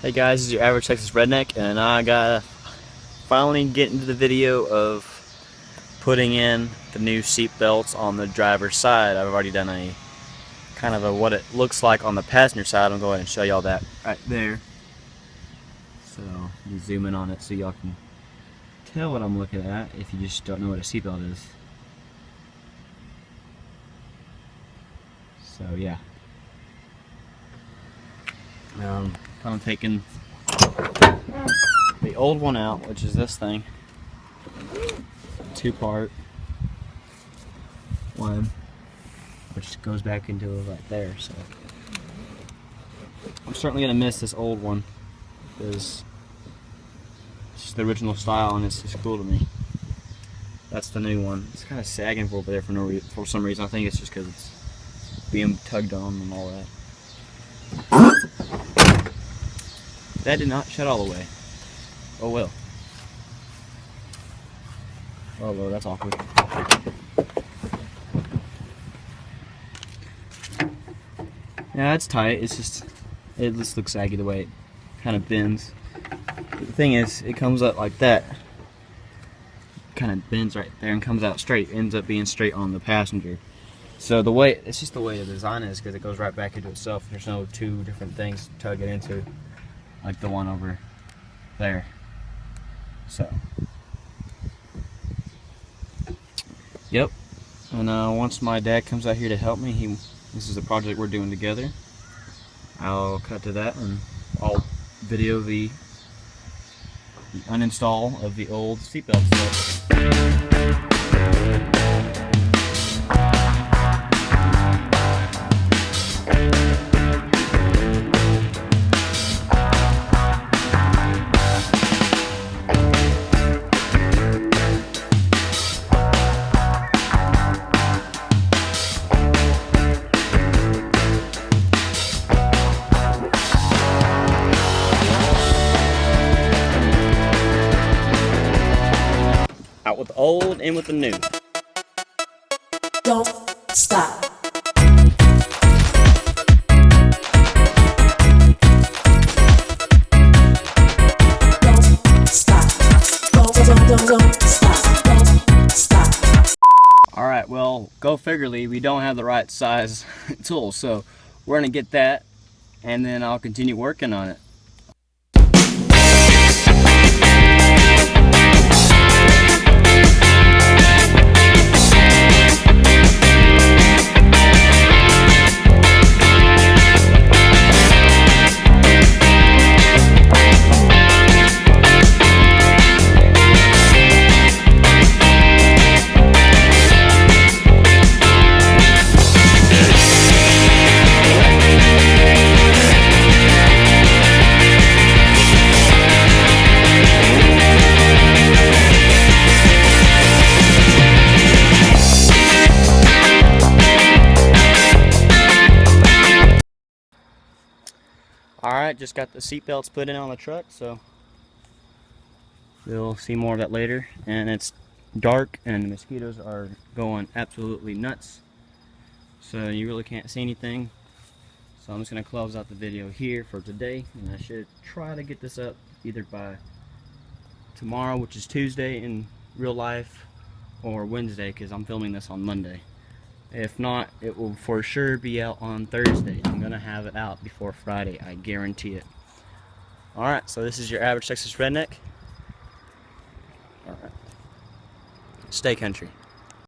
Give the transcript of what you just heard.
Hey guys, this is your average Texas redneck, and I gotta finally get into the video of putting in the new seat belts on the driver's side. I've already done a kind of what it looks like on the passenger side. I'm going to go ahead and show y'all that right there. So you zoom in on it so y'all can tell what I'm looking at if you just don't know what a seat belt is. So yeah. Kind of taking the old one out, which is this thing, two-part one, which goes back into right there. So I'm certainly gonna miss this old one because it's just the original style and it's just cool to me. That's the new one. It's kind of sagging over there for some reason. I think it's just because it's being tugged on and all that. That did not shut all the way. Oh well. Oh well, that's awkward. Yeah, it's tight. It just looks saggy the way it kind of bends. The thing is, it comes up like that. Kind of bends right there and comes out straight. Ends up being straight on the passenger. So it's just the way the design is, because it goes right back into itself. There's no two different things to tug it into, like the one over there. So, yep. And once my dad comes out here to help me, this is a project we're doing together. I'll cut to that and I'll video the uninstall of the old seatbelt stuff. Out with the old, in with the new. Don't stop. Don't stop. Don't stop. Don't stop. Alright, well, go figurely, we don't have the right size tool, so we're going to get that, and then I'll continue working on it. Alright, just got the seat belts put in on the truck, so we'll see more of that later. And it's dark and the mosquitoes are going absolutely nuts, so you really can't see anything. So I'm just going to close out the video here for today, and I should try to get this up either by tomorrow, which is Tuesday in real life, or Wednesday, because I'm filming this on Monday. If not, it will for sure be out on Thursday. I'm going to have it out before Friday, I guarantee it. Alright, so this is your average Texas redneck. Alright. Stay country.